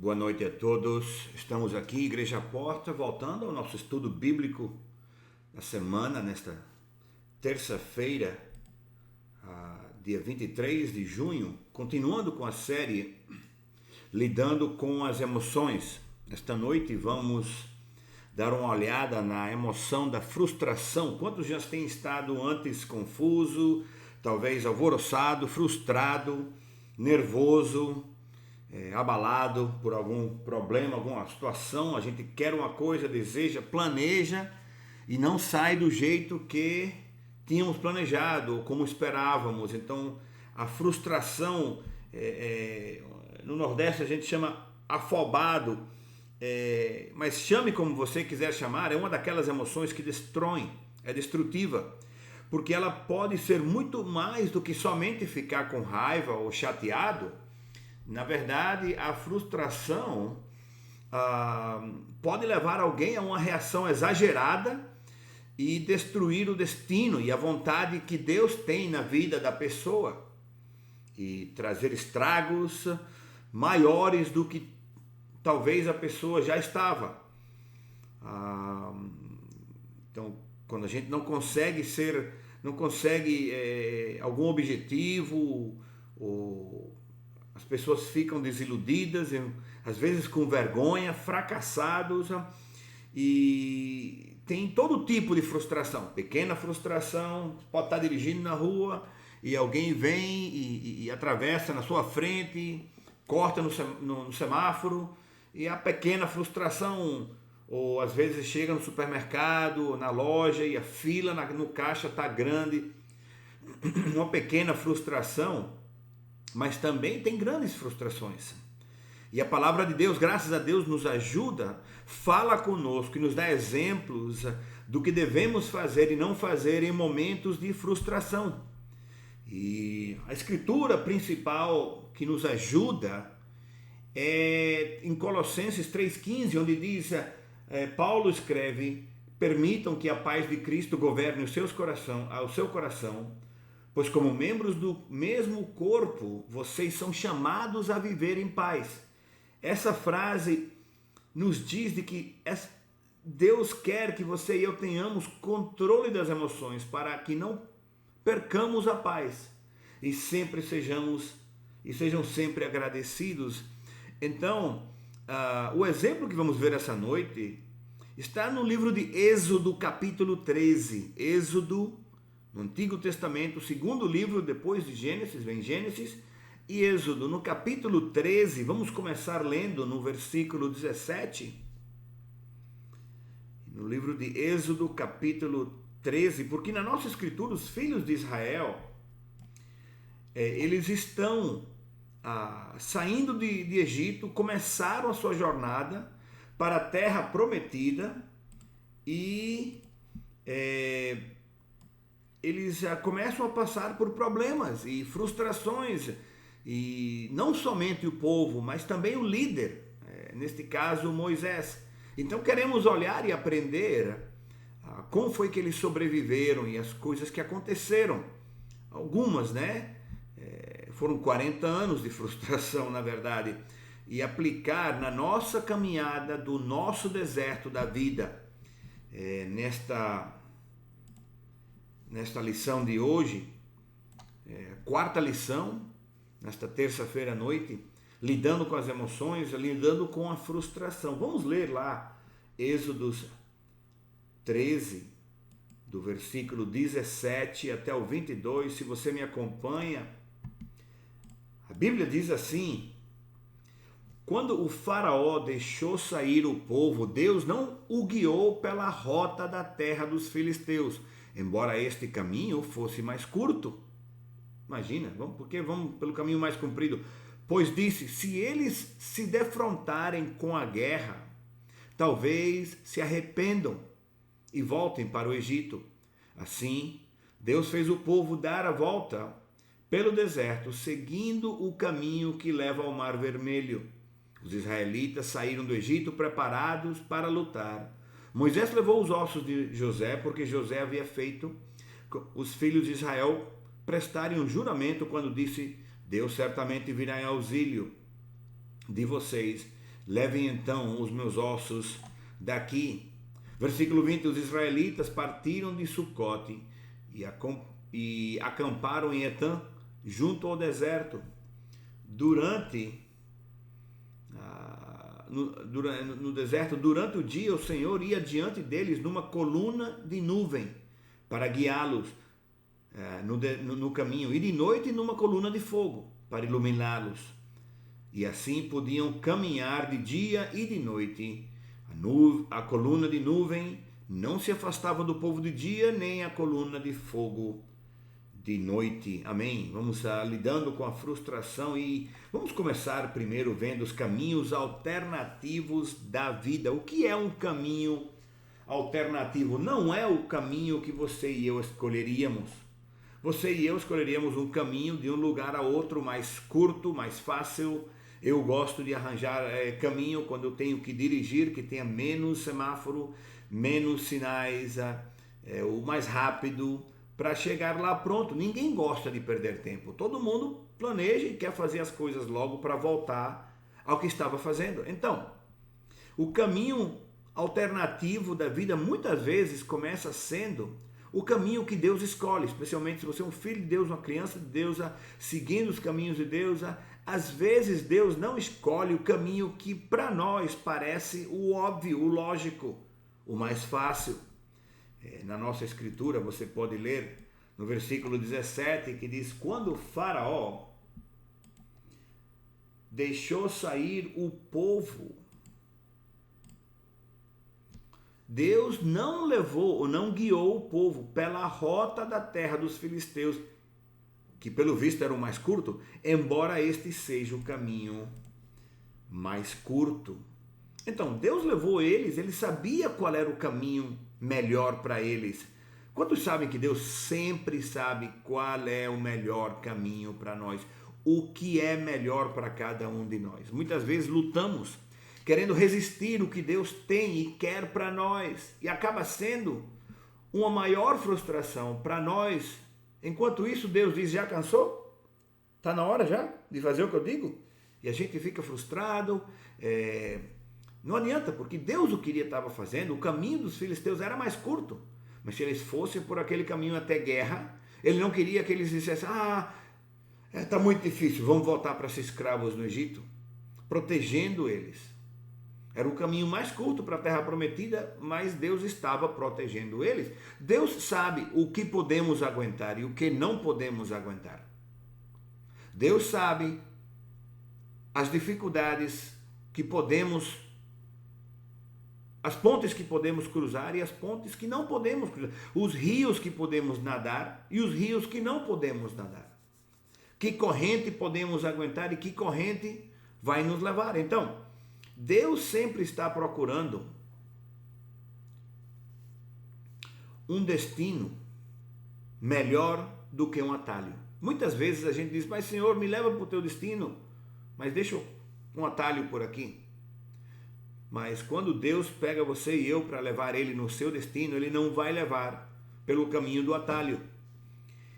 Boa noite a todos. Estamos aqui, Igreja Porta, voltando ao nosso estudo bíblico da semana, nesta terça-feira, dia 23 de junho, continuando com a série Lidando com as Emoções. Esta noite vamos dar uma olhada na emoção da frustração. Quantos já têm estado antes confuso, talvez alvoroçado, frustrado, nervoso, abalado por algum problema, alguma situação? A gente quer uma coisa, deseja, planeja e não sai do jeito que tínhamos planejado ou como esperávamos. Então a frustração, no Nordeste a gente chama afobado, mas chame como você quiser chamar, é uma daquelas emoções que destroem, é destrutiva, porque ela pode ser muito mais do que somente ficar com raiva ou chateado. Na verdade, a frustração pode levar alguém a uma reação exagerada e destruir o destino e a vontade que Deus tem na vida da pessoa e trazer estragos maiores do que talvez a pessoa já estava. Então, quando a gente não consegue algum objetivo, ou as pessoas ficam desiludidas, às vezes com vergonha, fracassados, e tem todo tipo de frustração. Pequena frustração, pode estar dirigindo na rua e alguém vem e atravessa na sua frente, corta no semáforo, e a pequena frustração, ou às vezes chega no supermercado, na loja, e a fila no caixa está grande. Uma pequena frustração, mas também tem grandes frustrações. E a palavra de Deus, graças a Deus, nos ajuda, fala conosco e nos dá exemplos do que devemos fazer e não fazer em momentos de frustração. E a escritura principal que nos ajuda é em Colossenses 3,15, onde diz, Paulo escreve: permitam que a paz de Cristo governe ao seu coração, pois como membros do mesmo corpo, vocês são chamados a viver em paz. Essa frase nos diz de que Deus quer que você e eu tenhamos controle das emoções para que não percamos a paz e sejam sempre agradecidos. Então, o exemplo que vamos ver essa noite está no livro de Êxodo, capítulo 13. Êxodo, no Antigo Testamento, o segundo livro depois de Gênesis, vem Gênesis e Êxodo. No capítulo 13, vamos começar lendo no versículo 17. No livro de Êxodo, capítulo 13, porque na nossa escritura os filhos de Israel, eles estão saindo de Egito, começaram a sua jornada para a terra prometida e eles já começam a passar por problemas e frustrações, e não somente o povo, mas também o líder, neste caso Moisés. Então queremos olhar e aprender como foi que eles sobreviveram e as coisas que aconteceram. Algumas, foram 40 anos de frustração, na verdade, e aplicar na nossa caminhada do nosso deserto da vida. Nesta lição de hoje, quarta lição, nesta terça-feira à noite, lidando com as emoções, lidando com a frustração. Vamos ler lá Êxodo 13, do versículo 17 até o 22, se você me acompanha. A Bíblia diz assim: quando o faraó deixou sair o povo, Deus não o guiou pela rota da terra dos filisteus, embora este caminho fosse mais curto. Imagina, vamos pelo caminho mais comprido. Pois disse, se eles se defrontarem com a guerra, talvez se arrependam e voltem para o Egito. Assim, Deus fez o povo dar a volta pelo deserto, seguindo o caminho que leva ao Mar Vermelho. Os israelitas saíram do Egito preparados para lutar. Moisés levou os ossos de José, porque José havia feito os filhos de Israel prestarem um juramento quando disse: Deus certamente virá em auxílio de vocês Levem então os meus ossos daqui. Versículo 20, os israelitas partiram de Sucote e acamparam em Etã, junto ao deserto. No deserto, durante o dia, o Senhor ia diante deles numa coluna de nuvem para guiá-los no caminho, e de noite numa coluna de fogo para iluminá-los. E assim podiam caminhar de dia e de noite. A coluna de nuvem não se afastava do povo de dia, nem a coluna de fogo de noite. Amém? Vamos lidando com a frustração e vamos começar primeiro vendo os caminhos alternativos da vida. O que é um caminho alternativo? Não é o caminho que você e eu escolheríamos. Você e eu escolheríamos um caminho de um lugar a outro mais curto, mais fácil. Eu gosto de arranjar caminho quando eu tenho que dirigir, que tenha menos semáforo, menos sinais, o mais rápido, para chegar lá pronto. Ninguém gosta de perder tempo. Todo mundo planeja e quer fazer as coisas logo para voltar ao que estava fazendo. Então, o caminho alternativo da vida muitas vezes começa sendo o caminho que Deus escolhe, especialmente se você é um filho de Deus, uma criança de Deus, seguindo os caminhos de Deus. Às vezes Deus não escolhe o caminho que para nós parece o óbvio, o lógico, o mais fácil. Na nossa escritura você pode ler no versículo 17 que diz: quando o Faraó deixou sair o povo, Deus não levou ou não guiou o povo pela rota da terra dos filisteus, que pelo visto era o mais curto, embora este seja o caminho mais curto. Então Deus levou eles, ele sabia qual era o caminho melhor para eles. Quantos sabem que Deus sempre sabe qual é o melhor caminho para nós? O que é melhor para cada um de nós? Muitas vezes lutamos querendo resistir o que Deus tem e quer para nós, e acaba sendo uma maior frustração para nós. Enquanto isso, Deus diz: já cansou? Está na hora já de fazer o que eu digo? E a gente fica frustrado. Não adianta, porque Deus o que ele estava fazendo. O caminho dos filisteus era mais curto, mas se eles fossem por aquele caminho até guerra, ele não queria que eles dissessem: está muito difícil, vamos voltar para ser escravos no Egito, protegendo eles. Era o caminho mais curto para a terra prometida, mas Deus estava protegendo eles. Deus sabe o que podemos aguentar e o que não podemos aguentar. Deus sabe as dificuldades que podemos, as pontes que podemos cruzar e as pontes que não podemos cruzar, os rios que podemos nadar e os rios que não podemos nadar. Que corrente podemos aguentar e que corrente vai nos levar. Então, Deus sempre está procurando um destino melhor do que um atalho. Muitas vezes a gente diz: mas Senhor, me leva para o teu destino, mas deixa um atalho por aqui. Mas quando Deus pega você e eu para levar ele no seu destino, ele não vai levar pelo caminho do atalho.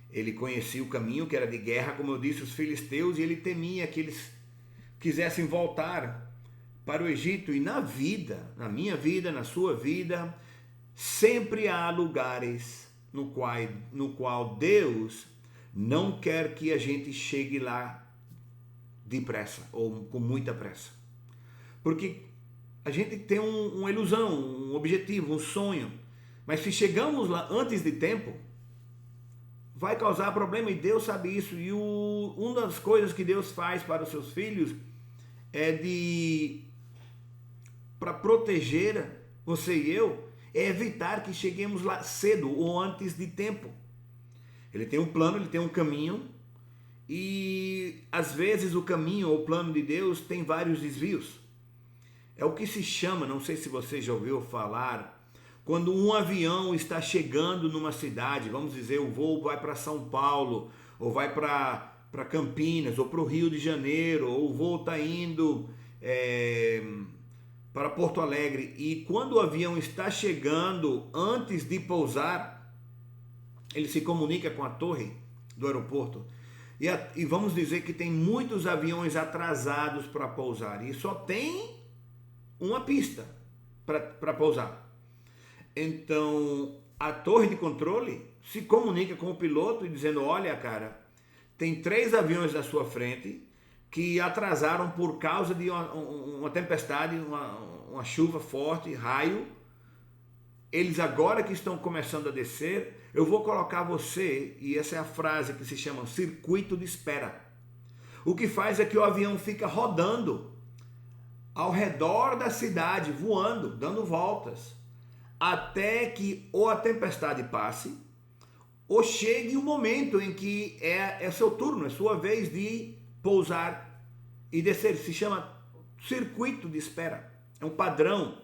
Ele conhecia o caminho que era de guerra, como eu disse, os filisteus, e ele temia que eles quisessem voltar para o Egito. E na vida, na minha vida, na sua vida, sempre há lugares no qual Deus não quer que a gente chegue lá depressa ou com muita pressa. Porque a gente tem uma ilusão, um objetivo, um sonho, mas se chegamos lá antes de tempo, vai causar problema, e Deus sabe isso. E uma das coisas que Deus faz para os seus filhos é para proteger você e eu, é evitar que cheguemos lá cedo ou antes de tempo. Ele tem um plano, ele tem um caminho, e às vezes o caminho ou o plano de Deus tem vários desvios. É o que se chama, não sei se você já ouviu falar, quando um avião está chegando numa cidade, vamos dizer, o voo vai para São Paulo, ou vai para Campinas, ou para o Rio de Janeiro, ou o voo está indo para Porto Alegre, e quando o avião está chegando, antes de pousar, ele se comunica com a torre do aeroporto, e vamos dizer que tem muitos aviões atrasados para pousar, e só tem uma pista para pousar. Então, a torre de controle se comunica com o piloto e dizendo, olha, cara, tem 3 aviões na sua frente que atrasaram por causa de uma tempestade, uma chuva forte, raio. Eles agora que estão começando a descer, eu vou colocar você, e essa é a frase que se chama circuito de espera. O que faz é que o avião fica rodando ao redor da cidade, voando, dando voltas, até que ou a tempestade passe, ou chegue o momento em que é seu turno, é sua vez de pousar e descer. Se chama circuito de espera. É um padrão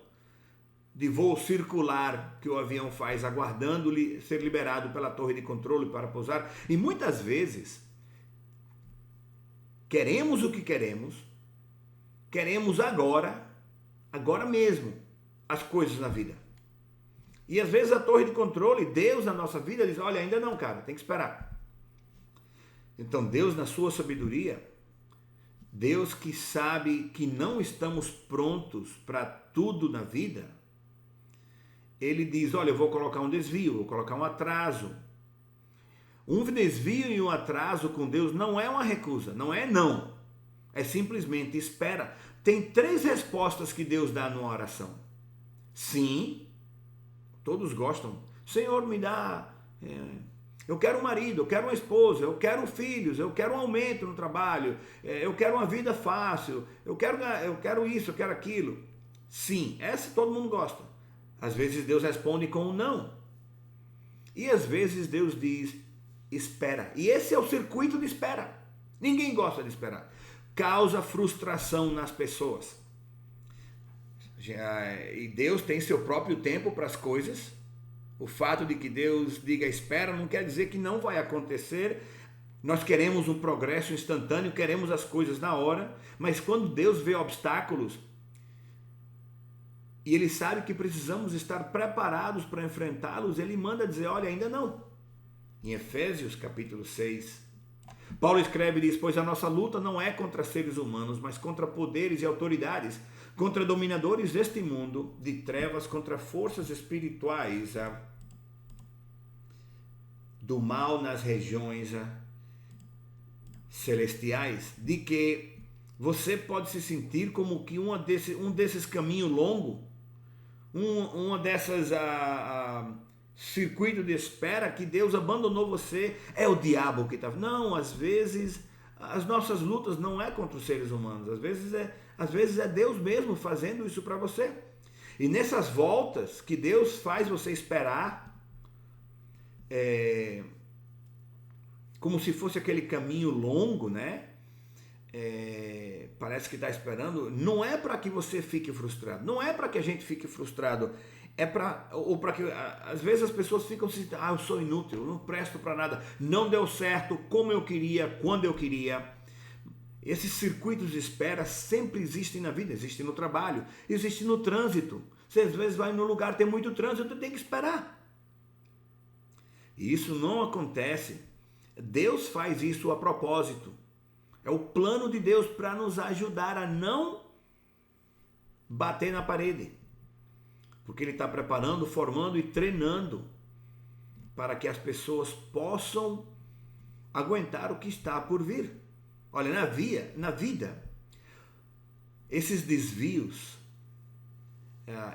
de voo circular que o avião faz, aguardando ser liberado pela torre de controle para pousar. E muitas vezes, queremos o que queremos agora mesmo, as coisas na vida. E às vezes a torre de controle, Deus na nossa vida, diz, olha, ainda não, cara, tem que esperar. Então Deus, na sua sabedoria, Deus que sabe que não estamos prontos para tudo na vida, Ele diz, olha, eu vou colocar um desvio, vou colocar um atraso. Um desvio e um atraso com Deus não é uma recusa, não é não. É simplesmente espera. Tem 3 respostas que Deus dá numa oração. Sim, todos gostam. Senhor, me dá... eu quero um marido, eu quero uma esposa, eu quero filhos, eu quero um aumento no trabalho, eu quero uma vida fácil, eu quero isso, eu quero aquilo. Sim, essa todo mundo gosta. Às vezes Deus responde com um não. E às vezes Deus diz, espera. E esse é o circuito de espera. Ninguém gosta de esperar. Causa frustração nas pessoas. E Deus tem seu próprio tempo para as coisas. O fato de que Deus diga espera não quer dizer que não vai acontecer. Nós queremos um progresso instantâneo, queremos as coisas na hora, mas quando Deus vê obstáculos e Ele sabe que precisamos estar preparados para enfrentá-los, Ele manda dizer, olha, ainda não. Em Efésios capítulo 6, Paulo escreve e diz, pois a nossa luta não é contra seres humanos, mas contra poderes e autoridades, contra dominadores deste mundo de trevas, contra forças espirituais do mal nas regiões celestiais, de que você pode se sentir como que um desses caminhos longos, uma dessas circuito de espera que Deus abandonou você, é o diabo que está... Não, às vezes as nossas lutas não é contra os seres humanos, às vezes é Deus mesmo fazendo isso para você. E nessas voltas que Deus faz você esperar, como se fosse aquele caminho longo, né? Parece que está esperando, não é para que você fique frustrado, não é para que a gente fique frustrado, ou para que às vezes as pessoas ficam se sentindo, eu sou inútil, eu não presto para nada, não deu certo como eu queria, quando eu queria. Esses circuitos de espera sempre existem na vida, existem no trabalho, existem no trânsito. Você às vezes vai num lugar, tem muito trânsito, tem que esperar. E isso não acontece. Deus faz isso a propósito. É o plano de Deus para nos ajudar a não bater na parede. Porque Ele está preparando, formando e treinando para que as pessoas possam aguentar o que está por vir. Olha, na vida, esses desvios,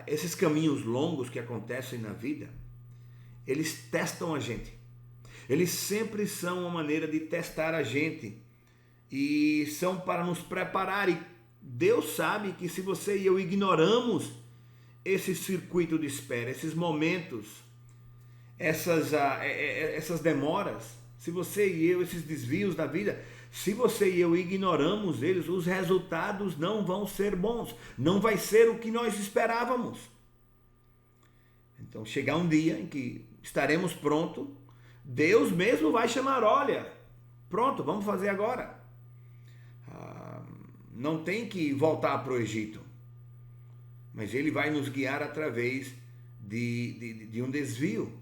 esses caminhos longos que acontecem na vida, eles testam a gente. Eles sempre são uma maneira de testar a gente. E são para nos preparar. E Deus sabe que se você e eu ignoramos esse circuito de espera, esses momentos, essas demoras, se você e eu, esses desvios da vida, se você e eu ignoramos eles, os resultados não vão ser bons. Não vai ser o que nós esperávamos. Então, chegar um dia em que estaremos prontos, Deus mesmo vai chamar, olha, pronto, vamos fazer agora. Não tem que voltar para o Egito, mas Ele vai nos guiar através de um desvio.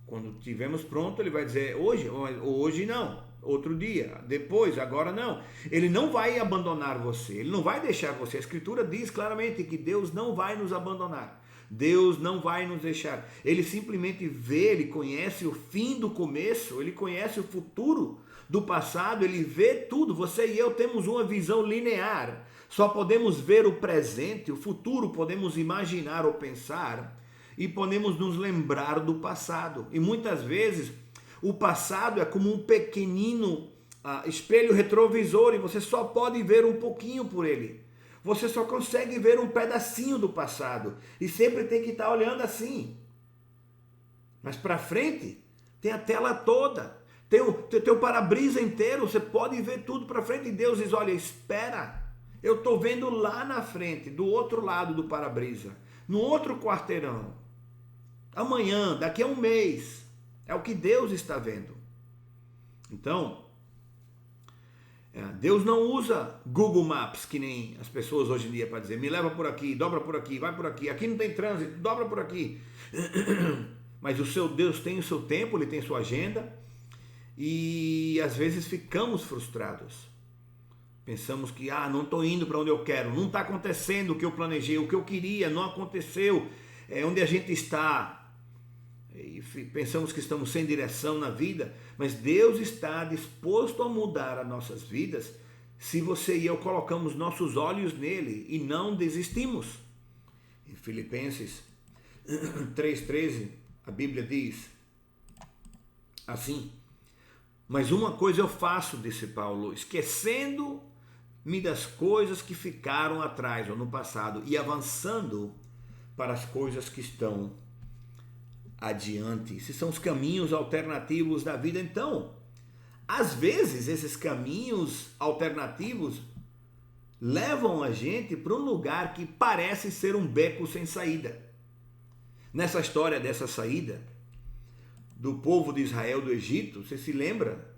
Quando estivermos prontos, Ele vai dizer, hoje não, outro dia, depois, agora não. Ele não vai abandonar você, ele não vai deixar você. A Escritura diz claramente que Deus não vai nos abandonar. Deus não vai nos deixar. Ele simplesmente vê, ele conhece o fim do começo, ele conhece o futuro do passado, ele vê tudo. Você e eu temos uma visão linear. Só podemos ver o presente, o futuro podemos imaginar ou pensar e podemos nos lembrar do passado. E muitas vezes o passado é como um pequenino espelho retrovisor e você só pode ver um pouquinho por ele. Você só consegue ver um pedacinho do passado e sempre tem que estar olhando assim. Mas para frente tem a tela toda, tem o para-brisa inteiro, você pode ver tudo para frente. E Deus diz, olha, espera, eu estou vendo lá na frente, do outro lado do para-brisa, no outro quarteirão. Amanhã, daqui a um mês, é o que Deus está vendo. Então, Deus não usa Google Maps, que nem as pessoas hoje em dia, para dizer, me leva por aqui, dobra por aqui, vai por aqui não tem trânsito, dobra por aqui. Mas o seu Deus tem o seu tempo, ele tem sua agenda, e às vezes ficamos frustrados. Pensamos que, não estou indo para onde eu quero, não está acontecendo o que eu planejei, o que eu queria, não aconteceu, onde a gente está. E pensamos que estamos sem direção na vida, mas Deus está disposto a mudar as nossas vidas se você e eu colocamos nossos olhos nele e não desistimos. Em Filipenses 3,13, a Bíblia diz assim, mas uma coisa eu faço, disse Paulo, esquecendo-me das coisas que ficaram atrás ou no passado e avançando para as coisas que estão adiante. Esses são os caminhos alternativos da vida. Então, às vezes, esses caminhos alternativos levam a gente para um lugar que parece ser um beco sem saída. Nessa história dessa saída do povo de Israel do Egito, você se lembra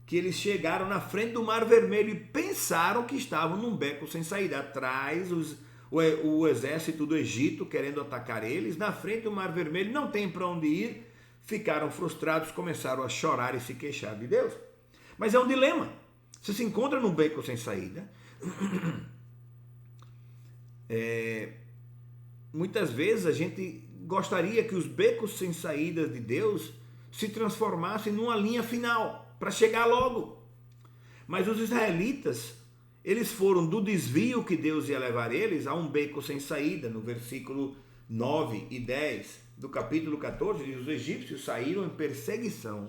que eles chegaram na frente do Mar Vermelho e pensaram que estavam num beco sem saída. Atrás, o exército do Egito querendo atacar eles, na frente do Mar Vermelho, não tem para onde ir, ficaram frustrados, começaram a chorar e se queixar de Deus. Mas é um dilema, você se encontra num beco sem saída, muitas vezes a gente gostaria que os becos sem saída de Deus se transformassem numa linha final, para chegar logo, mas os israelitas, eles foram do desvio que Deus ia levar eles a um beco sem saída. No versículo 9 e 10 do capítulo 14, diz, os egípcios saíram em perseguição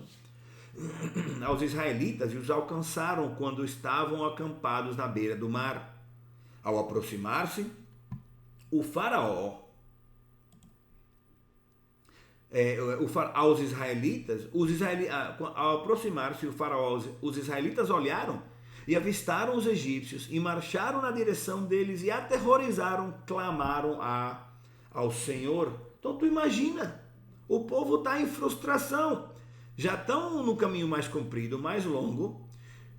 aos israelitas e os alcançaram quando estavam acampados na beira do mar. Ao aproximar-se, o faraó, aos israelitas, ao aproximar-se o faraó, os israelitas olharam e avistaram os egípcios e marcharam na direção deles e aterrorizaram, clamaram ao Senhor. Então tu imagina, o povo está em frustração, já estão no caminho mais comprido, mais longo,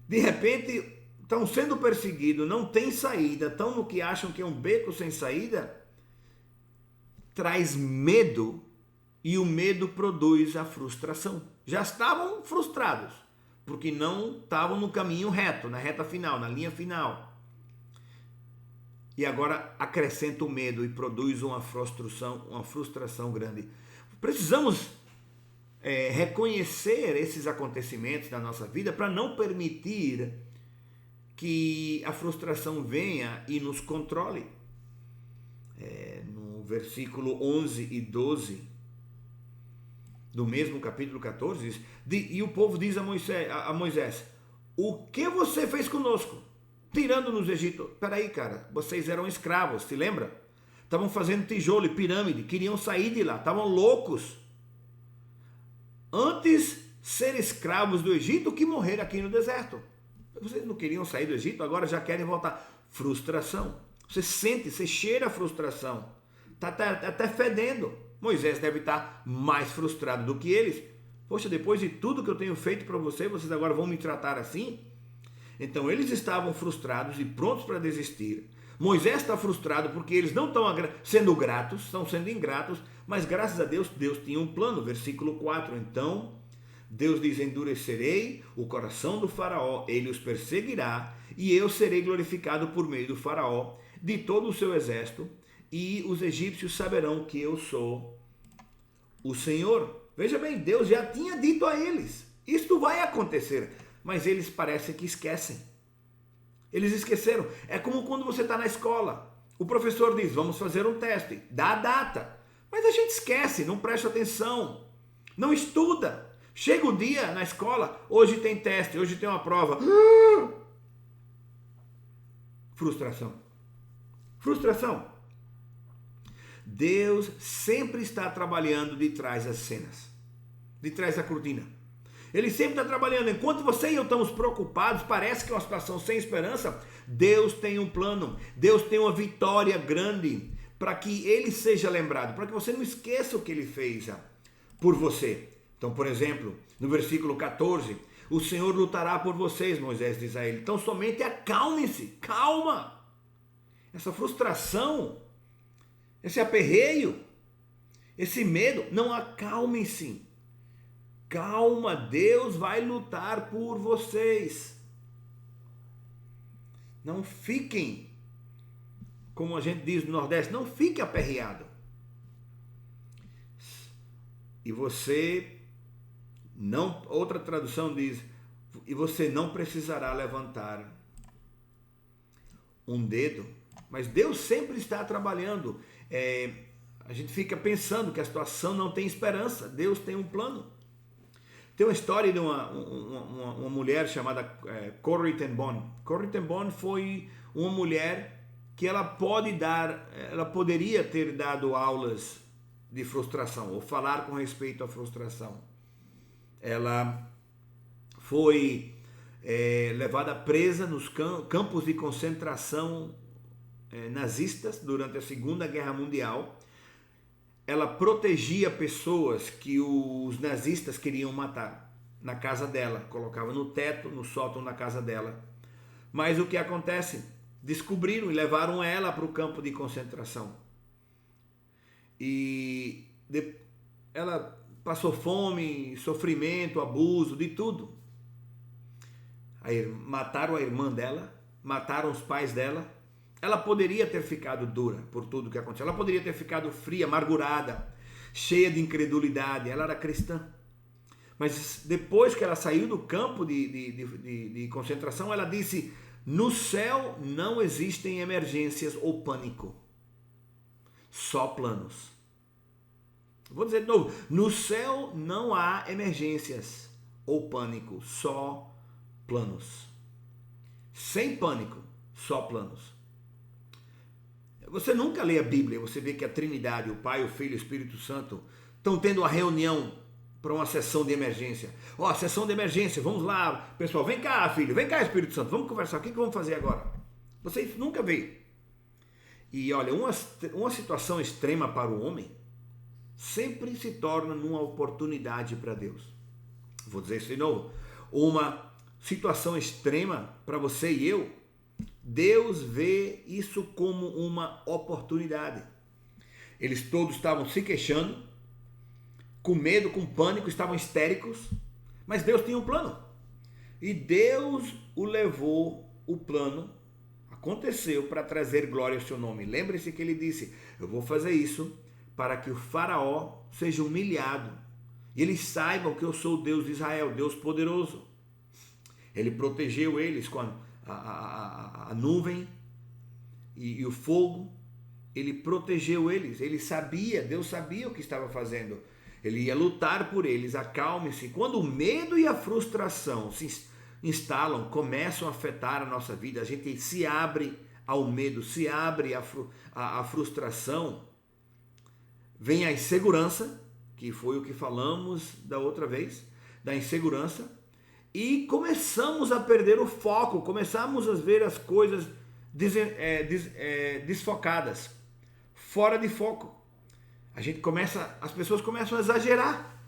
de repente estão sendo perseguidos, não tem saída, estão no que acham que é um beco sem saída, traz medo e o medo produz a frustração. Já estavam frustrados, porque não estavam no caminho reto, na reta final, na linha final. E agora acrescenta o medo e produz uma frustração grande. Precisamos reconhecer esses acontecimentos na nossa vida para não permitir que a frustração venha e nos controle. No versículo 11 e 12 do mesmo capítulo 14, diz, e o povo diz a Moisés, o que você fez conosco, tirando-nos do Egito? Peraí, cara, vocês eram escravos, se lembra? Estavam fazendo tijolo e pirâmide, queriam sair de lá, estavam loucos. Antes ser escravos do Egito que morrer aqui no deserto. Vocês não queriam sair do Egito, agora já querem voltar. Frustração. Você sente, você cheira a frustração. Está até fedendo. Moisés deve estar mais frustrado do que eles. Poxa, depois de tudo que eu tenho feito para vocês agora vão me tratar assim? Então eles estavam frustrados e prontos para desistir. Moisés está frustrado porque eles não estão sendo gratos, estão sendo ingratos, mas graças a Deus, Deus tinha um plano. Versículo 4, então Deus diz: endurecerei o coração do faraó, ele os perseguirá, e eu serei glorificado por meio do faraó, de todo o seu exército, e os egípcios saberão que eu sou o Senhor. Veja bem, Deus já tinha dito a eles, isto vai acontecer, mas eles parecem que esquecem. Eles esqueceram. É como quando você está na escola, o professor diz: vamos fazer um teste, dá a data, mas a gente esquece, não presta atenção, não estuda. Chega o dia na escola, hoje tem teste, hoje tem uma prova. Frustração. Frustração. Deus sempre está trabalhando de trás das cenas, de trás da cortina. Ele sempre está trabalhando. Enquanto você e eu estamos preocupados, parece que é uma situação sem esperança, Deus tem um plano, Deus tem uma vitória grande para que ele seja lembrado, para que você não esqueça o que ele fez por você. Então, por exemplo, no versículo 14, o Senhor lutará por vocês, Moisés diz a ele. Então somente acalmem-se, calma. Essa frustração, esse aperreio, esse medo, não, acalmem-se. Calma, Deus vai lutar por vocês. Não fiquem, como a gente diz no Nordeste, não fique aperreado. E você não, outra tradução diz, e você não precisará levantar um dedo. Mas Deus sempre está trabalhando. A gente fica pensando que a situação não tem esperança. Deus tem um plano. Tem uma história de uma mulher chamada Corrie ten Boom. Corrie ten Boom foi uma mulher que ela poderia ter dado aulas de frustração, ou falar com respeito à frustração. Ela foi levada presa nos campos de concentração nazistas durante a Segunda Guerra Mundial. Ela protegia pessoas que os nazistas queriam matar na casa dela, colocava no teto, no sótão da casa dela. Mas o que acontece? Descobriram e levaram ela para o campo de concentração. E ela passou fome, sofrimento, abuso, de tudo. Aí mataram a irmã dela, mataram os pais dela. Ela poderia ter ficado dura por tudo que aconteceu. Ela poderia ter ficado fria, amargurada, cheia de incredulidade. Ela era cristã. Mas depois que ela saiu do campo de concentração, ela disse: no céu não existem emergências ou pânico, só planos. Vou dizer de novo: no céu não há emergências ou pânico, só planos. Sem pânico, só planos. Você nunca lê a Bíblia, você vê que a Trindade, o Pai, o Filho e o Espírito Santo estão tendo uma reunião para uma sessão de emergência. Sessão de emergência, vamos lá, pessoal, vem cá, filho, vem cá, Espírito Santo, vamos conversar, o que vamos fazer agora? Você nunca vê. E olha, uma situação extrema para o homem sempre se torna uma oportunidade para Deus. Vou dizer isso de novo. Uma situação extrema para você e eu, Deus vê isso como uma oportunidade. Eles todos estavam se queixando, com medo, com pânico, estavam histéricos, mas Deus tinha um plano. E Deus o levou, o plano aconteceu para trazer glória ao seu nome. Lembre-se que ele disse: eu vou fazer isso para que o faraó seja humilhado e eles saibam que eu sou o Deus de Israel, Deus poderoso. Ele protegeu eles com a nuvem e o fogo. Ele protegeu eles, ele sabia, Deus sabia o que estava fazendo. Ele ia lutar por eles. Acalme-se. Quando o medo e a frustração se instalam, começam a afetar a nossa vida, a gente se abre ao medo, se abre à frustração, vem a insegurança, que foi o que falamos da outra vez, da insegurança, e começamos a perder o foco, começamos a ver as coisas desfocadas, fora de foco. As pessoas começam a exagerar.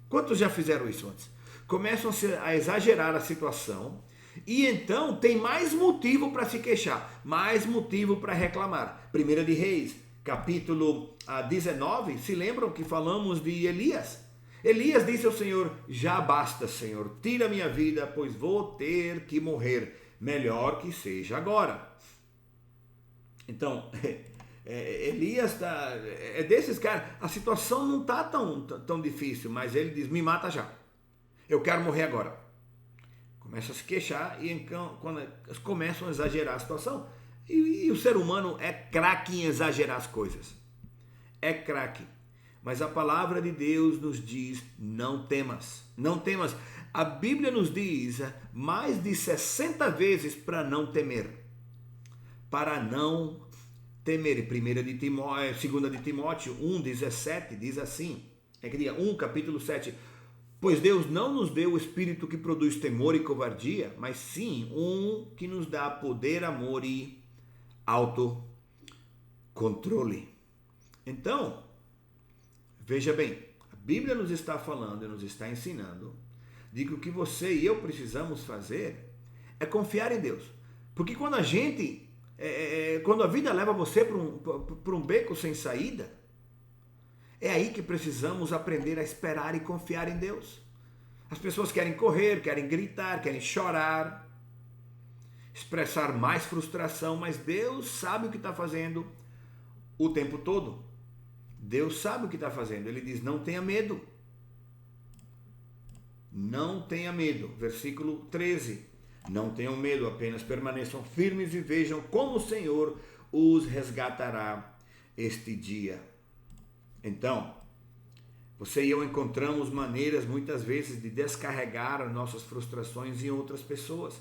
Quantos já fizeram isso antes? Começam a exagerar a situação e então tem mais motivo para se queixar, mais motivo para reclamar. 1 de Reis, capítulo 19, se lembram que falamos de Elias? Elias disse ao Senhor: já basta, Senhor, tira minha vida, pois vou ter que morrer. Melhor que seja agora. Então, Elias é desses caras, a situação não está tão difícil, mas ele diz: me mata já, eu quero morrer agora. Começa a se queixar e então, quando começam a exagerar a situação, e o ser humano é craque em exagerar as coisas, é craque. Mas a palavra de Deus nos diz: não temas, não temas. A Bíblia nos diz mais de 60 vezes para não temer. Para não temer. 2 de Timóteo 1,17 diz assim, capítulo 7. Pois Deus não nos deu o espírito que produz temor e covardia, mas sim um que nos dá poder, amor e autocontrole. Então, veja bem, a Bíblia nos está falando e nos está ensinando de que o que você e eu precisamos fazer é confiar em Deus. Porque quando a gente, quando a vida leva você para um beco sem saída, é aí que precisamos aprender a esperar e confiar em Deus. As pessoas querem correr, querem gritar, querem chorar, expressar mais frustração, mas Deus sabe o que está fazendo o tempo todo. Deus sabe o que está fazendo. Ele diz: não tenha medo. Não tenha medo. Versículo 13. Não tenham medo, apenas permaneçam firmes e vejam como o Senhor os resgatará este dia. Então, você e eu encontramos maneiras muitas vezes de descarregar as nossas frustrações em outras pessoas.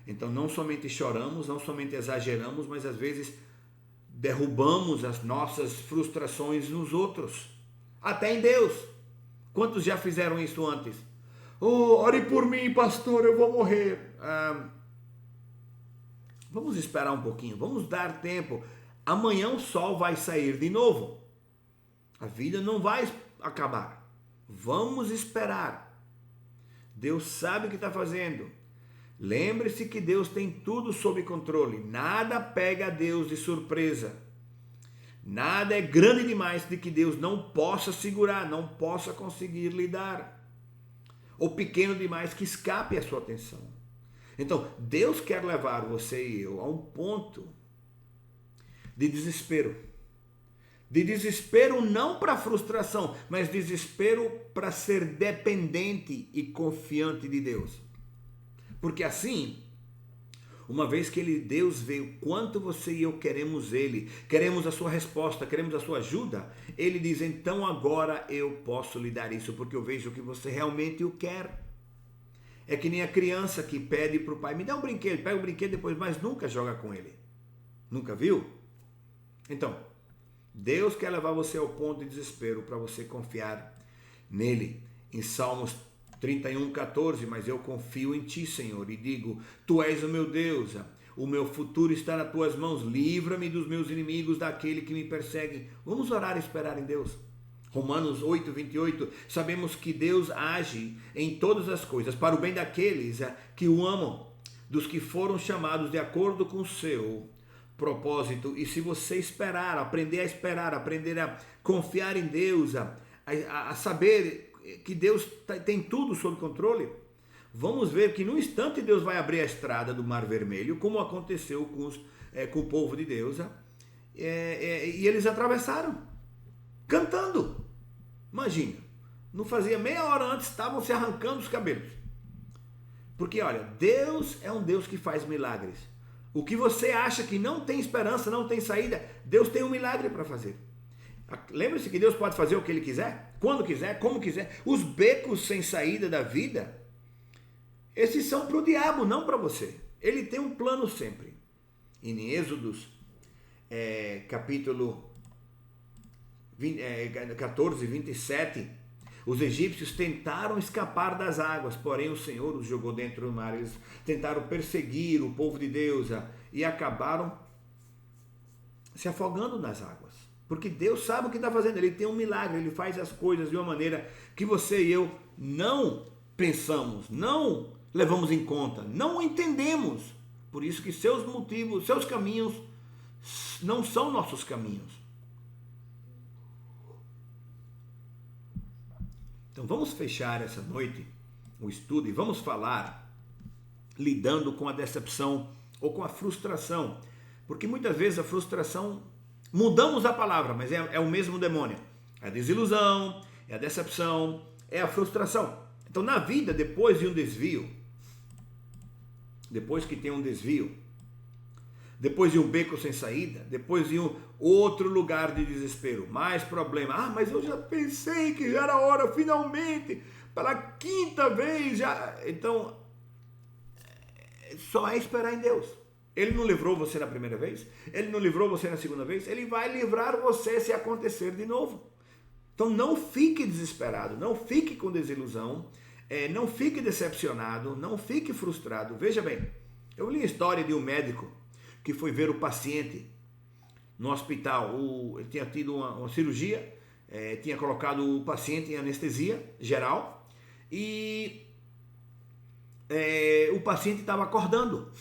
Então não somente choramos, não somente exageramos, mas às vezes derrubamos as nossas frustrações nos outros. Até em Deus. Quantos já fizeram isso antes? Oh, ore por mim, pastor, eu vou morrer. Vamos esperar um pouquinho, vamos dar tempo. Amanhã o sol vai sair de novo. A vida não vai acabar. Vamos esperar. Deus sabe o que está fazendo. Lembre-se que Deus tem tudo sob controle. Nada pega a Deus de surpresa. Nada é grande demais de que Deus não possa segurar, não possa conseguir lidar. Ou pequeno demais que escape a sua atenção. Então, Deus quer levar você e eu a um ponto de desespero. De desespero não para frustração, mas desespero para ser dependente e confiante de Deus. Porque assim, uma vez que Deus vê o quanto você e eu queremos Ele, queremos a sua resposta, queremos a sua ajuda, Ele diz: então agora eu posso lhe dar isso, porque eu vejo que você realmente o quer. É que nem a criança que pede para o pai: me dá um brinquedo, pega o brinquedo depois, mas nunca joga com ele. Nunca viu? Então, Deus quer levar você ao ponto de desespero para você confiar nele. Em Salmos 31:14, mas eu confio em ti, Senhor, e digo: tu és o meu Deus, o meu futuro está nas tuas mãos, livra-me dos meus inimigos, daquele que me persegue. Vamos orar e esperar em Deus. Romanos 8:28, sabemos que Deus age em todas as coisas para o bem daqueles que o amam, dos que foram chamados de acordo com o seu propósito. E se você esperar, aprender a confiar em Deus, a saber que Deus tem tudo sob controle, vamos ver que no instante Deus vai abrir a estrada do Mar Vermelho, como aconteceu com o povo de Deus, e eles atravessaram cantando. Imagina, não fazia meia hora antes, estavam se arrancando os cabelos. Porque olha, Deus é um Deus que faz milagres. O que você acha que não tem esperança, não tem saída, Deus tem um milagre para fazer. Lembre-se que Deus pode fazer o que Ele quiser, quando quiser, como quiser. Os becos sem saída da vida, esses são para o diabo, não para você. Ele tem um plano sempre. E em Êxodos, capítulo 14:27, os egípcios tentaram escapar das águas, porém o Senhor os jogou dentro do mar. Eles tentaram perseguir o povo de Deus e acabaram se afogando nas águas. Porque Deus sabe o que está fazendo, Ele tem um milagre, Ele faz as coisas de uma maneira que você e eu não pensamos, não levamos em conta, não entendemos. Por isso que seus motivos, seus caminhos não são nossos caminhos. Então vamos fechar essa noite o estudo e vamos falar lidando com a decepção ou com a frustração. Porque muitas vezes a frustração, mudamos a palavra, mas é o mesmo demônio. É a desilusão, é a decepção, é a frustração. Então na vida, depois de um desvio, depois que tem um desvio, depois de um beco sem saída, depois de um outro lugar de desespero, mais problema. Ah, mas eu já pensei que já era hora, finalmente, pela quinta vez já. Então, só é esperar em Deus. Ele não livrou você na primeira vez, ele não livrou você na segunda vez, ele vai livrar você se acontecer de novo. Então não fique desesperado, não fique com desilusão, não fique decepcionado, não fique frustrado. Veja bem, eu li a história de um médico que foi ver o paciente no hospital. Ele tinha tido uma cirurgia, tinha colocado o paciente em anestesia geral e o paciente estava acordando.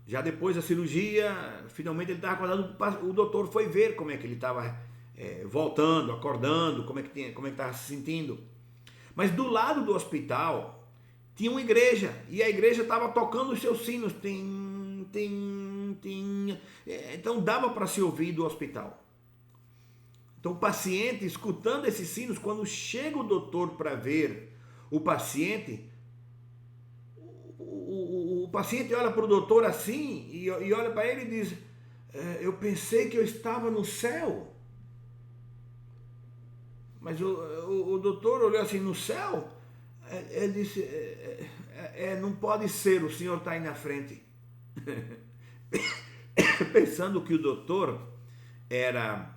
Já depois da cirurgia, finalmente ele estava acordando, o doutor foi ver como é que ele estava voltando, acordando, como é que estava se sentindo. Mas do lado do hospital tinha uma igreja, e a igreja estava tocando os seus sinos, então dava para se ouvir do hospital. Então o paciente, escutando esses sinos, quando chega o doutor para ver o paciente, o paciente olha para o doutor assim, e olha para ele e diz, eu pensei que eu estava no céu. Mas o doutor olhou assim, no céu? Ele disse, não pode ser, o senhor está aí na frente. Pensando que o doutor era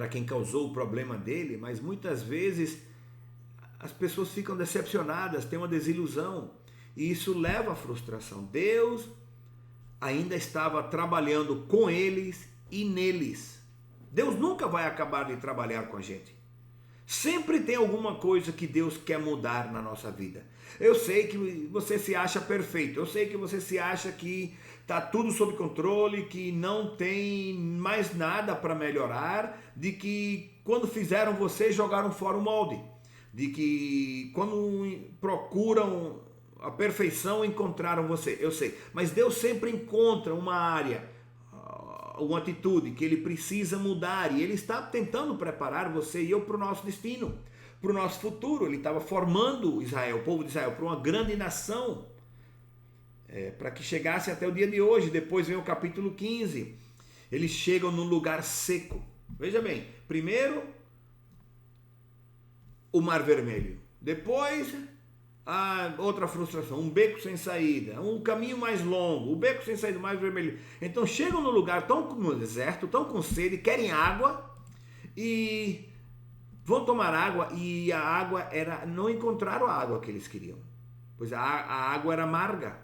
quem causou o problema dele, mas muitas vezes as pessoas ficam decepcionadas, têm uma desilusão, e isso leva à frustração. Deus ainda estava trabalhando com eles e neles. Deus nunca vai acabar de trabalhar com a gente. Sempre tem alguma coisa que Deus quer mudar na nossa vida. Eu sei que você se acha perfeito, eu sei que você se acha que está tudo sob controle, que não tem mais nada para melhorar, de que quando fizeram você, jogaram fora o molde, de que quando procuram a perfeição, encontraram você. Eu sei, mas Deus sempre encontra uma área, uma atitude que ele precisa mudar, e ele está tentando preparar você e eu para o nosso destino, para o nosso futuro. Ele estava formando Israel, o povo de Israel, para uma grande nação, para que chegasse até o dia de hoje. Depois vem o capítulo 15, eles chegam num lugar seco. Veja bem, primeiro o Mar Vermelho, depois outra frustração, um beco sem saída, um caminho mais longo, o beco sem saída, mais vermelho. Então chegam no lugar, estão no deserto, estão com sede, querem água e vão tomar água, e a água não encontraram a água que eles queriam, pois a água era amarga.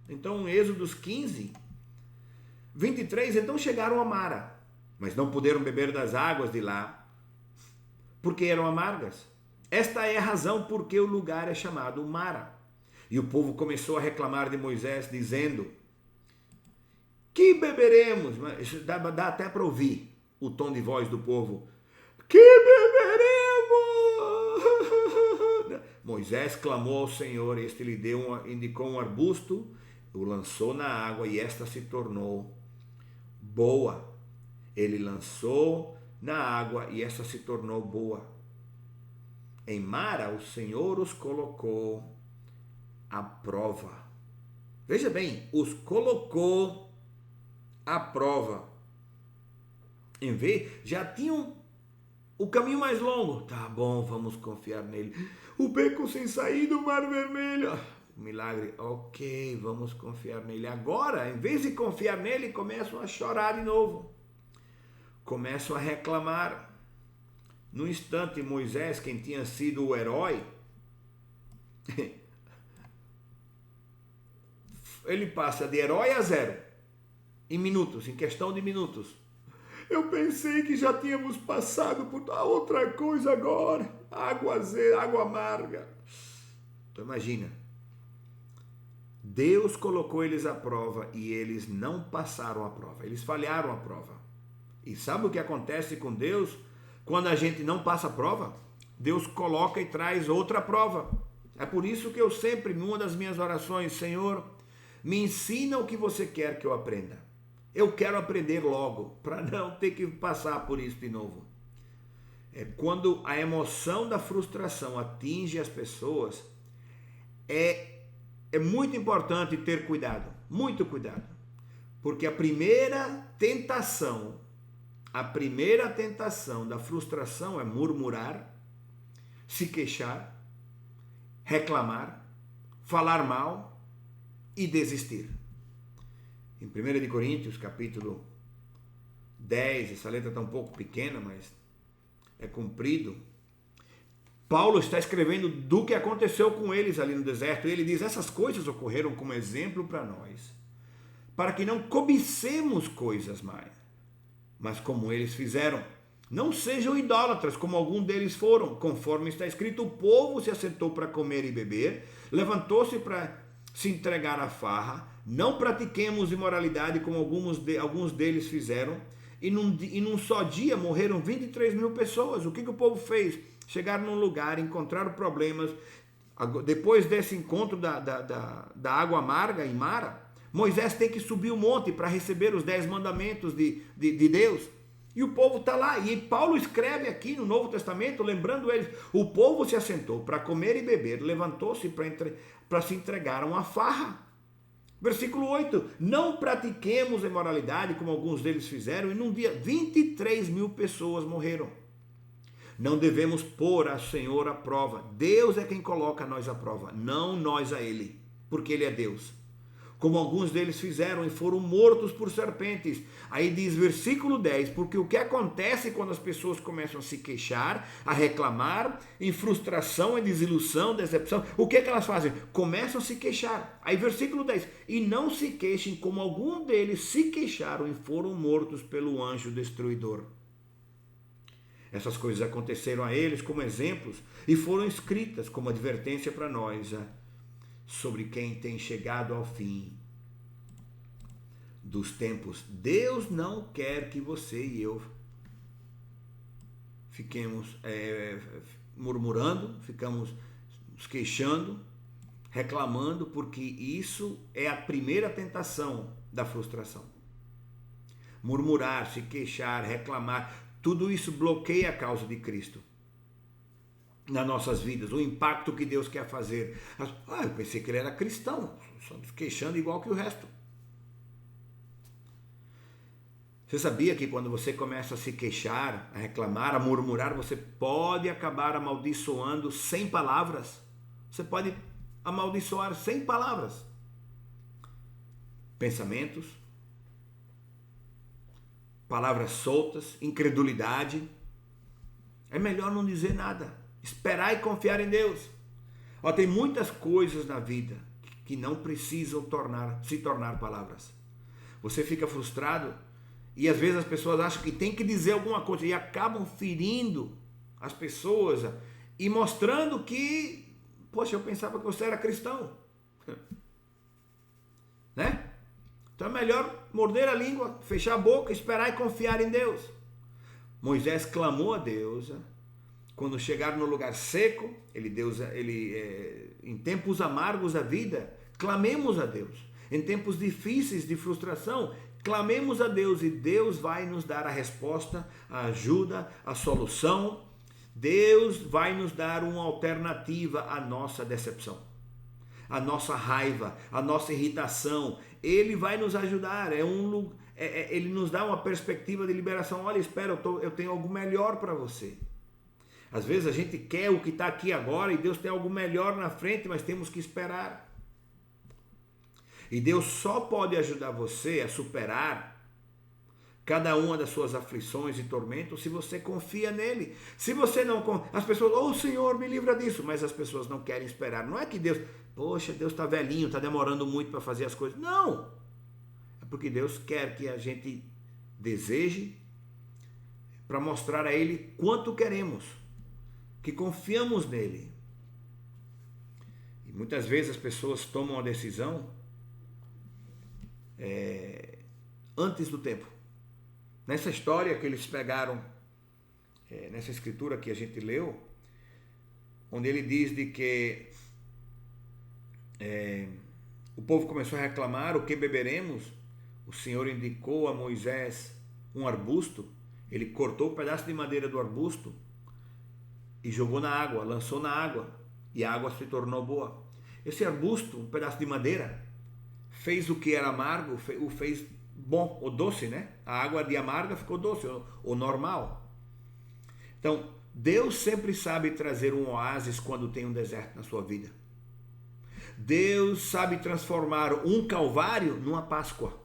Então Êxodos 15, 23, então chegaram a Mara, mas não puderam beber das águas de lá, porque eram amargas. Esta é a razão por que o lugar é chamado Mara. E o povo começou a reclamar de Moisés, dizendo, que beberemos? Dá até para ouvir o tom de voz do povo. Que beberemos? Moisés clamou ao Senhor, este lhe indicou um arbusto, o lançou na água e esta se tornou boa. Ele lançou na água e esta se tornou boa. Em Mara, o Senhor os colocou à prova. Veja bem, os colocou à prova. Em vez, já tinham o caminho mais longo. Tá bom, vamos confiar nele. O beco sem saída, o Mar Vermelho. Milagre, ok, vamos confiar nele. Agora, em vez de confiar nele, começam a chorar de novo. Começam a reclamar. No instante, Moisés, quem tinha sido o herói, ele passa de herói a zero, em minutos, em questão de minutos. Eu pensei que já tínhamos passado por outra coisa agora, água azeda, água amarga. Então imagina, Deus colocou eles à prova e eles não passaram a prova, eles falharam a prova. E sabe o que acontece com Deus quando a gente não passa a prova? Deus coloca e traz outra prova. É por isso que eu sempre, numa das minhas orações, Senhor, me ensina o que você quer que eu aprenda. Eu quero aprender logo, para não ter que passar por isso de novo. Quando a emoção da frustração atinge as pessoas, é muito importante ter cuidado, muito cuidado. Porque a primeira tentação da frustração é murmurar, se queixar, reclamar, falar mal e desistir. Em 1 Coríntios, capítulo 10, essa letra está um pouco pequena, mas é comprido. Paulo está escrevendo do que aconteceu com eles ali no deserto. E ele diz, essas coisas ocorreram como exemplo para nós, para que não cobicemos coisas mais, mas como eles fizeram. Não sejam idólatras, como algum deles foram, conforme está escrito, o povo se assentou para comer e beber, levantou-se para se entregar à farra, não pratiquemos imoralidade, como alguns deles fizeram, e num só dia morreram 23 mil pessoas. O que o povo fez? Chegaram num lugar, encontraram problemas. Depois desse encontro da água amarga em Mara, Moisés tem que subir o monte para receber os 10 mandamentos de Deus. E o povo está lá. E Paulo escreve aqui no Novo Testamento, lembrando eles, o povo se assentou para comer e beber, levantou-se para se entregar a uma farra. Versículo 8, não pratiquemos imoralidade, como alguns deles fizeram, e num dia 23 mil pessoas morreram. Não devemos pôr a Senhor à prova. Deus é quem coloca nós à prova, não nós a Ele, porque Ele é Deus. Como alguns deles fizeram e foram mortos por serpentes. Aí diz versículo 10, porque o que acontece quando as pessoas começam a se queixar, a reclamar, em frustração, em desilusão, decepção, o que elas fazem? Começam a se queixar. Aí versículo 10, e não se queixem como algum deles se queixaram e foram mortos pelo anjo destruidor. Essas coisas aconteceram a eles como exemplos e foram escritas como advertência para nós, sobre quem tem chegado ao fim dos tempos. Deus não quer que você e eu fiquemos murmurando, ficamos nos queixando, reclamando, porque isso é a primeira tentação da frustração. Murmurar, se queixar, reclamar, tudo isso bloqueia a causa de Cristo nas nossas vidas, o impacto que Deus quer fazer. Eu pensei que ele era cristão, só se queixando igual que o resto. Você sabia que quando você começa a se queixar, a reclamar, a murmurar, você pode acabar amaldiçoando sem palavras? Você pode amaldiçoar sem palavras. Pensamentos, palavras soltas, incredulidade. É melhor não dizer nada. Esperar e confiar em Deus. Tem muitas coisas na vida que não precisam se tornar palavras. Você fica frustrado e às vezes as pessoas acham que tem que dizer alguma coisa e acabam ferindo as pessoas e mostrando que, poxa, eu pensava que você era cristão. Né? Então é melhor morder a língua, fechar a boca, esperar e confiar em Deus. Moisés clamou a Deus. Quando chegaram no lugar seco, em tempos amargos da vida, clamemos a Deus. Em tempos difíceis de frustração, clamemos a Deus e Deus vai nos dar a resposta, a ajuda, a solução. Deus vai nos dar uma alternativa à nossa decepção, à nossa raiva, à nossa irritação. Ele vai nos ajudar. Ele nos dá uma perspectiva de liberação. Olha, espera, eu tenho algo melhor para você. Às vezes a gente quer o que está aqui agora e Deus tem algo melhor na frente, mas temos que esperar. E Deus só pode ajudar você a superar cada uma das suas aflições e tormentos se você confia nele. Se você não... As pessoas, Senhor, me livra disso, mas as pessoas não querem esperar. Não é que Deus está velhinho, está demorando muito para fazer as coisas. Não! É porque Deus quer que a gente deseje para mostrar a Ele quanto queremos, que confiamos nele. E muitas vezes as pessoas tomam a decisão antes do tempo. Nessa história que eles pegaram, nessa escritura que a gente leu, onde ele diz de que o povo começou a reclamar: o que beberemos? O Senhor indicou a Moisés um arbusto, ele cortou um pedaço de madeira do arbusto e jogou na água, lançou na água, e a água se tornou boa. Esse arbusto, um pedaço de madeira, fez o que era amargo, o fez bom, o doce, né? A água de amarga ficou doce, o normal. Então, Deus sempre sabe trazer um oásis quando tem um deserto na sua vida. Deus sabe transformar um calvário numa Páscoa.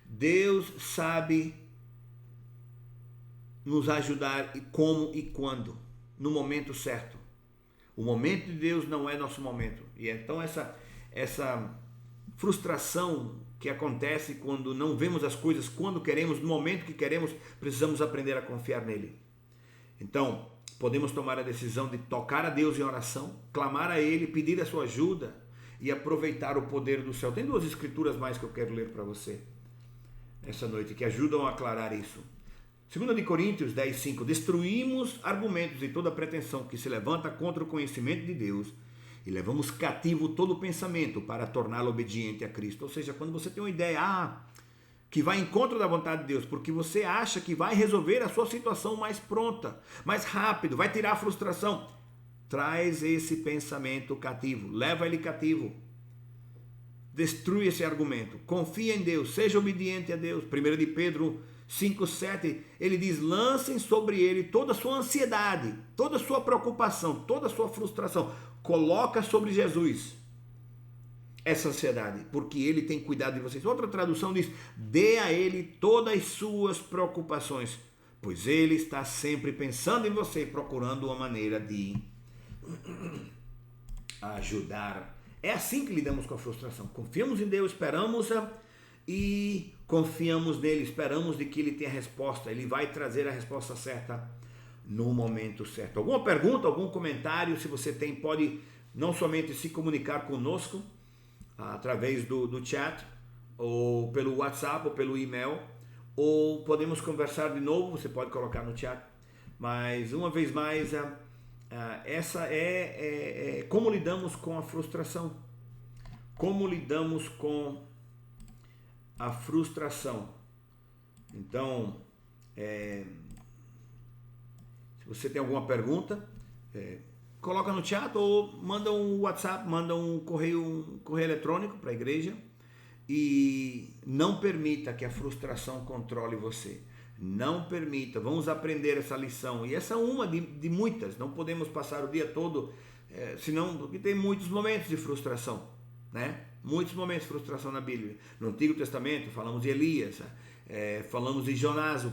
Deus sabe nos ajudar como e quando, no momento certo. O momento de Deus não é nosso momento. E então essa frustração que acontece quando não vemos as coisas quando queremos, no momento que queremos, precisamos aprender a confiar nele. Então, podemos tomar a decisão de tocar a Deus em oração, clamar a Ele, pedir a sua ajuda e aproveitar o poder do céu. Tem 2 escrituras mais que eu quero ler para você essa noite, que ajudam a aclarar isso. 2 Coríntios 10:5. Destruímos argumentos e toda pretensão que se levanta contra o conhecimento de Deus e levamos cativo todo pensamento para torná-lo obediente a Cristo. Ou seja, quando você tem uma ideia que vai em contra da vontade de Deus, porque você acha que vai resolver a sua situação mais pronta, mais rápido, vai tirar a frustração, traz esse pensamento cativo, leva ele cativo. Destrui esse argumento, confia em Deus, seja obediente a Deus. 1 de Pedro 5:7, ele diz: lancem sobre ele toda a sua ansiedade, toda a sua preocupação, toda a sua frustração, coloca sobre Jesus essa ansiedade, porque ele tem cuidado de vocês. Outra tradução diz: dê a ele todas as suas preocupações, pois ele está sempre pensando em você, procurando uma maneira de ajudar. É assim que lidamos com a frustração. Confiamos em Deus, esperamos e confiamos nele, esperamos de que ele tenha a resposta. Ele vai trazer a resposta certa no momento certo. Alguma pergunta, algum comentário? Se você tem, pode não somente se comunicar conosco através do chat, ou pelo WhatsApp, ou pelo e-mail, ou podemos conversar de novo, você pode colocar no chat. Mas uma vez mais, essa é como lidamos com a frustração. Como lidamos com a frustração. Então, se você tem alguma pergunta, coloca no chat ou manda um WhatsApp, manda um correio eletrônico para a igreja, e não permita que a frustração controle você. Não permita. Vamos aprender essa lição. E essa é uma de muitas. Não podemos passar o dia todo, senão, porque tem muitos momentos de frustração, né? Muitos momentos de frustração na Bíblia. No Antigo Testamento falamos de Elias, falamos de Jonás, a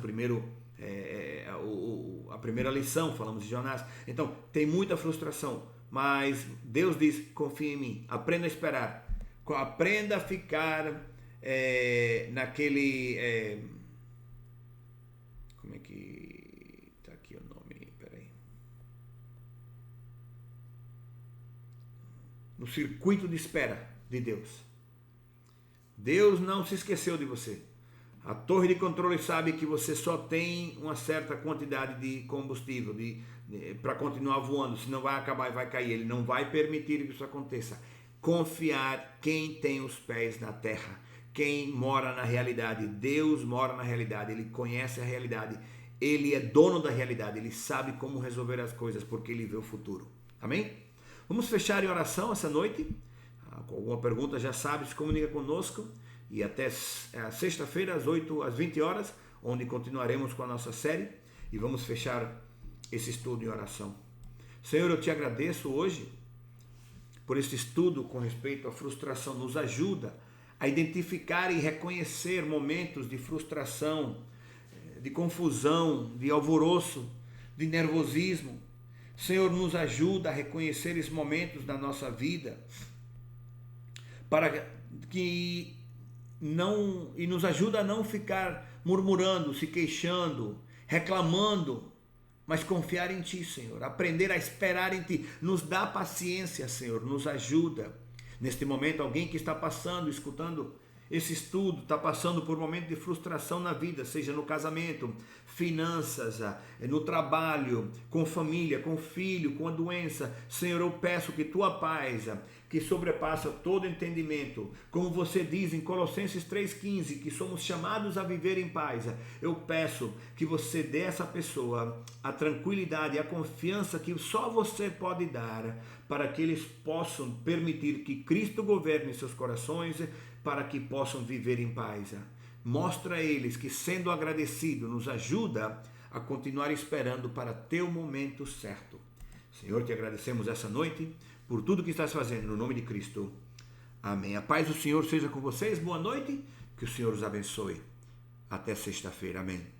primeira lição, falamos de Jonás. Então, tem muita frustração, mas Deus diz: confia em mim, aprenda a esperar, aprenda a ficar naquele... como é que está aqui o nome? Peraí. No circuito de espera de Deus. Deus não se esqueceu de você. A torre de controle sabe que você só tem uma certa quantidade de combustível para continuar voando, senão vai acabar e vai cair. Ele não vai permitir que isso aconteça. Confiar quem tem os pés na terra, quem mora na realidade. Deus mora na realidade, Ele conhece a realidade, Ele é dono da realidade, Ele sabe como resolver as coisas, porque Ele vê o futuro. Amém? Vamos fechar em oração essa noite. Com alguma pergunta, já sabe, se comunica conosco. E até sexta-feira, às 20 horas, onde continuaremos com a nossa série. E vamos fechar esse estudo em oração. Senhor, eu te agradeço hoje por esse estudo com respeito à frustração. Nos ajuda a identificar e reconhecer momentos de frustração, de confusão, de alvoroço, de nervosismo. Senhor, nos ajuda a reconhecer esses momentos da nossa vida, para que e nos ajuda a não ficar murmurando, se queixando, reclamando, mas confiar em Ti, Senhor, aprender a esperar em Ti. Nos dá paciência, Senhor, nos ajuda. Neste momento, alguém que está passando, escutando esse estudo, está passando por um momento de frustração na vida, seja no casamento, finanças, no trabalho, com família, com filho, com a doença, Senhor, eu peço que tua paz, que sobrepassa todo entendimento, como você diz em Colossenses 3,15, que somos chamados a viver em paz, eu peço que você dê a essa pessoa a tranquilidade e a confiança que só você pode dar, para que eles possam permitir que Cristo governe seus corações, para que possam viver em paz. Mostra a eles que, sendo agradecido, nos ajuda a continuar esperando para teu momento certo. Senhor, te agradecemos essa noite por tudo que estás fazendo, no nome de Cristo. Amém. A paz do Senhor seja com vocês. Boa noite. Que o Senhor os abençoe. Até sexta-feira. Amém.